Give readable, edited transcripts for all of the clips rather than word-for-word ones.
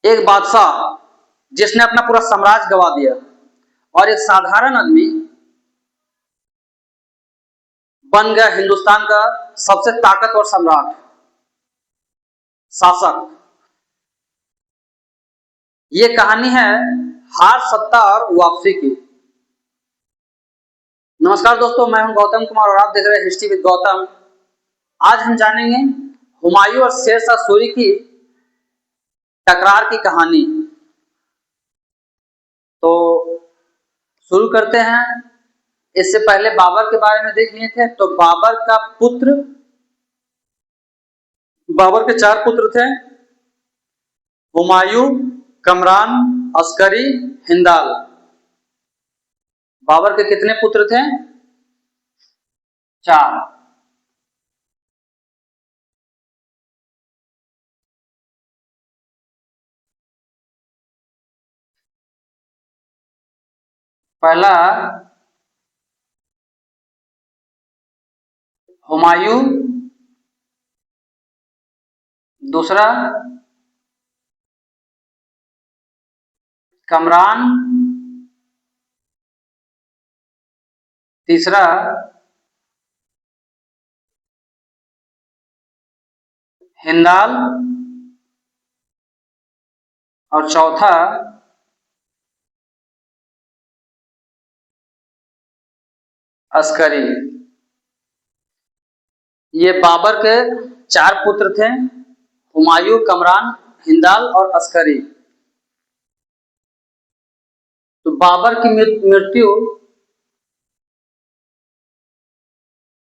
एक बादशाह जिसने अपना पूरा साम्राज्य गवा दिया और एक साधारण आदमी बन गया हिंदुस्तान का सबसे ताकतवर सम्राट, शासक। ये कहानी है हार, सत्ता और वापसी की। नमस्कार दोस्तों, मैं हूं गौतम कुमार और आप देख रहे हैं हिस्ट्री विद गौतम। आज हम जानेंगे हुमायूं और शेरशाह सूरी की टकरार की कहानी। तो शुरू करते हैं। इससे पहले बाबर के बारे में देख लिए थे। तो बाबर के 4 पुत्र थे, हुमायूं, कमरान, अस्करी, हिंदाल। बाबर के कितने पुत्र थे? 4। पहला हुमायूं, दूसरा कमरान, तीसरा हिंदाल और चौथा अस्करी। ये बाबर के 4 पुत्र थे, हुमायूं, कमरान, हिंदाल और अस्करी। तो बाबर की मृत्यु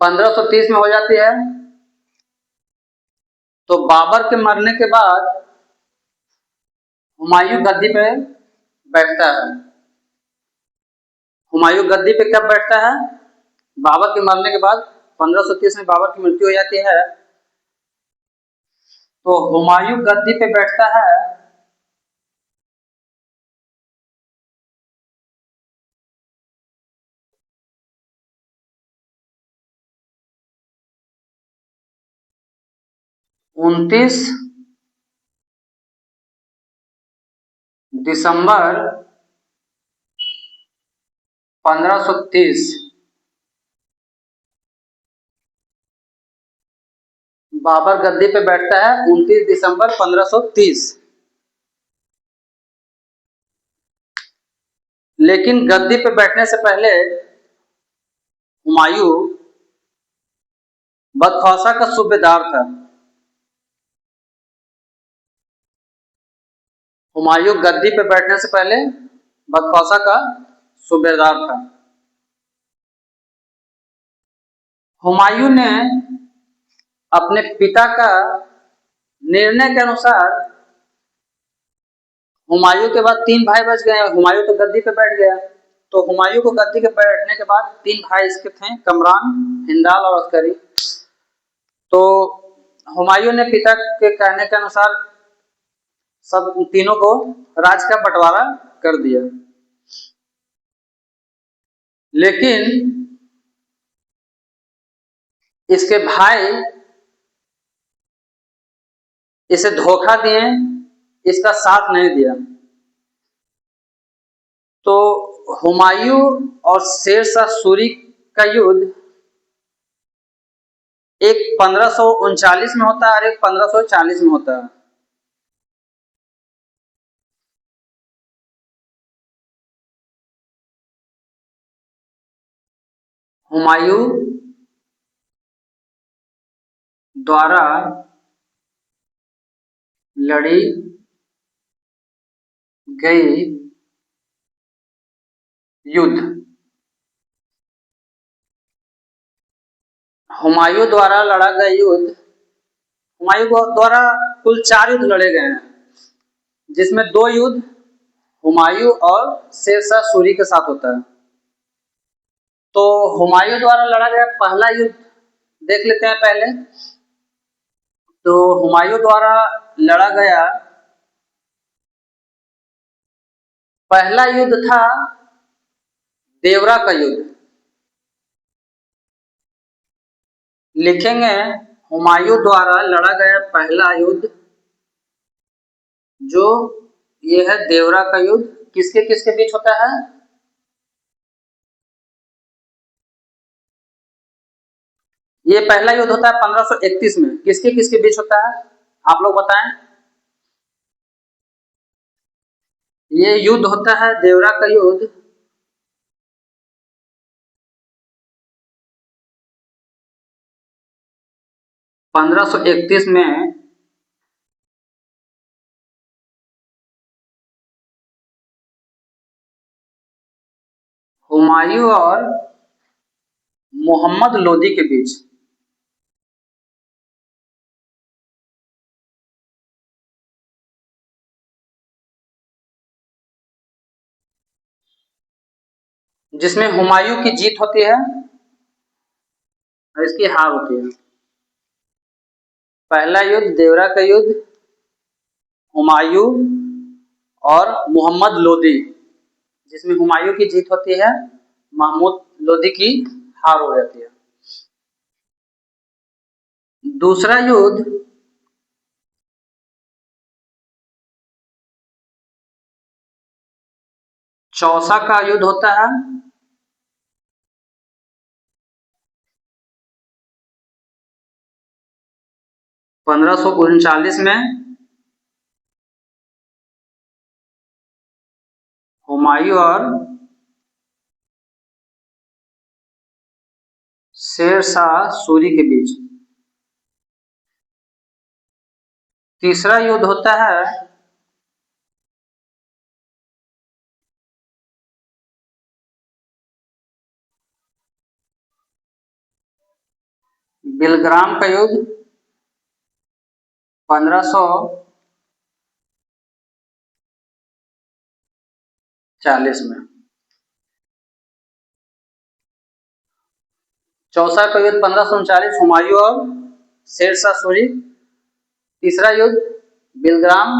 1530 में हो जाती है। तो बाबर के मरने के बाद हुमायूं गद्दी पे बैठता है। हुमायूं गद्दी पे कब बैठता है? बाबर के मरने के बाद 1530 में बाबर की मृत्यु हो जाती है। तो हुमायूं गद्दी पे बैठता है उनतीस दिसंबर 1530। बाबर गद्दी पे बैठता है 29 दिसंबर 1530। लेकिन गद्दी पे बैठने से पहले हुमायूं बदखौसा का सूबेदार था। हुमायूं गद्दी पे बैठने से पहले बदखौसा का सूबेदार था। हुमायूं ने अपने पिता का निर्णय के अनुसार, हुमायूं के बाद 3 भाई बच गए। हुमायूं तो गद्दी पे बैठ गया, तो हुमायूं को गद्दी के बैठने के बाद 3 भाई इसके थे, कमरान, हिंदाल और अस्करी। तो हुमायूं ने पिता के कहने के अनुसार सब तीनों को राज का बंटवारा कर दिया। लेकिन इसके भाई इसे धोखा दिए, इसका साथ नहीं दिया। तो हुमायूं और शेरशाह सूरी का युद्ध एक 1539 में होता है और एक 1540 में होता है। हुमायूं द्वारा लड़ी गई युद्ध, हुमायूं द्वारा लड़ा गया युद्ध, हुमायूं द्वारा कुल 4 युद्ध लड़े गए हैं, जिसमें 2 युद्ध हुमायूं और शेरशाह सूरी के साथ होता है। तो हुमायूं द्वारा लड़ा गया पहला युद्ध देख लेते हैं पहले। तो हुमायूं द्वारा लड़ा गया पहला युद्ध था देवरा का युद्ध। लिखेंगे हुमायूं द्वारा लड़ा गया पहला युद्ध जो ये है देवरा का युद्ध, किसके किसके बीच होता है? ये पहला युद्ध होता है 1531 में, किसके किसके बीच होता है आप लोग बताएं। ये युद्ध होता है देवरा का युद्ध 1531 में हुमायूं और मोहम्मद लोदी के बीच। जिसमें हुमायूं की जीत होती है और इसकी हार होती है। पहला युद्ध देवरा का युद्ध हुमायूं और मोहम्मद लोदी, जिसमें हुमायूं की जीत होती है, महमूद लोदी की हार हो जाती है। दूसरा युद्ध चौसा का युद्ध होता है 1539 में। हुमायूं और शेर शाह सूरी के बीच। तीसरा युद्ध होता है बिलग्राम का युद्ध 1540 में। चौसा का युद्ध 1539 हुमायूं और शेर शाह सूरी। तीसरा युद्ध बिलग्राम,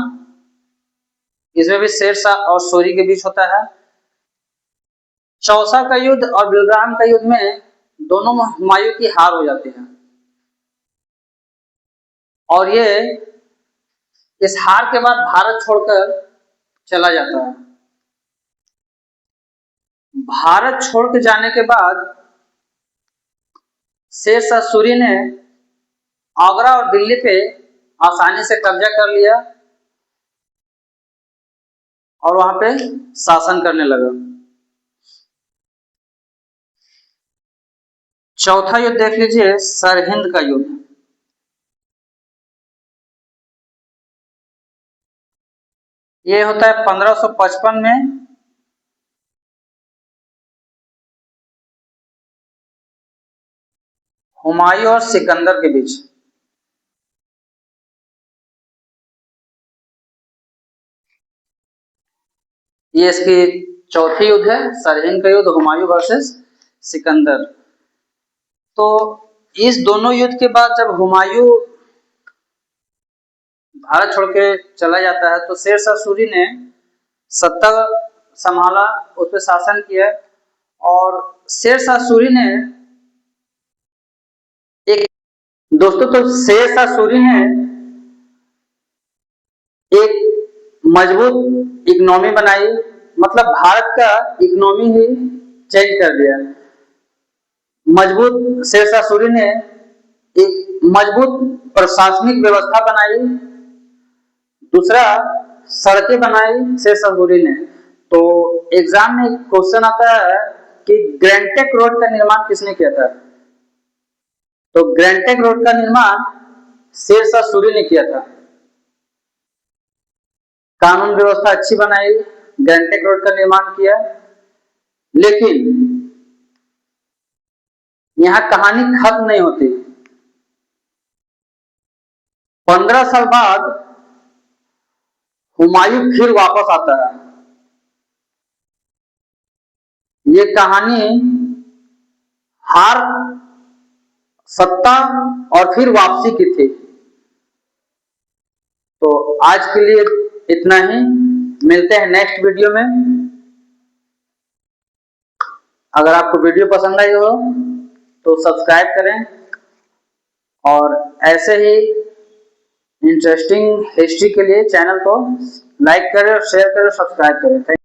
इसमें भी शेर शाह और सूरी के बीच होता है। चौसा का युद्ध और बिलग्राम का युद्ध में दोनों में हुमायूं की हार हो जाती है और ये इस हार के बाद भारत छोड़कर चला जाता है। भारत छोड़ के जाने के बाद शेर शाह सूरी ने आगरा और दिल्ली पे आसानी से कब्जा कर लिया और वहां पे शासन करने लगा। चौथा युद्ध देख लीजिए सरहिंद का युद्ध। ये होता है 1555 में। हुमायूं और सिकंदर के बीच। ये इसकी चौथी युद्ध है, सरहिंद का युद्ध, हुमायूं वर्सेस सिकंदर। तो इस दोनों युद्ध के बाद जब हुमायूं भारत छोड़ के चला जाता है तो शेर शाह सूरी ने सत्ता संभाला, उस पर शासन किया और शेर शाह सूरी ने एक दोस्तों तो शेर शाह सूरी ने एक मजबूत इकोनॉमी बनाई, मतलब भारत का इकोनॉमी ही चेंज कर दिया। मजबूत शेर शाह सूरी ने एक मजबूत प्रशासनिक व्यवस्था बनाई। दूसरा सड़कें बनाई शेर शाह सूरी ने। तो एग्जाम में क्वेश्चन आता है कि ग्रैंड ट्रंक रोड का निर्माण किसने किया था? तो ग्रैंड ट्रंक रोड का निर्माण शेर शाह सूरी ने किया था। कानून व्यवस्था अच्छी बनाई, ग्रैंड ट्रंक रोड का निर्माण किया। लेकिन यहां कहानी खत्म नहीं होती। 15 साल बाद हुमायूं फिर वापस आता है। ये कहानी हार, सत्ता और फिर वापसी की थी। तो आज के लिए इतना ही, मिलते हैं नेक्स्ट वीडियो में। अगर आपको वीडियो पसंद आई हो तो सब्सक्राइब करें और ऐसे ही इंटरेस्टिंग हिस्ट्री के लिए चैनल को लाइक करें, शेयर करें, सब्सक्राइब करें।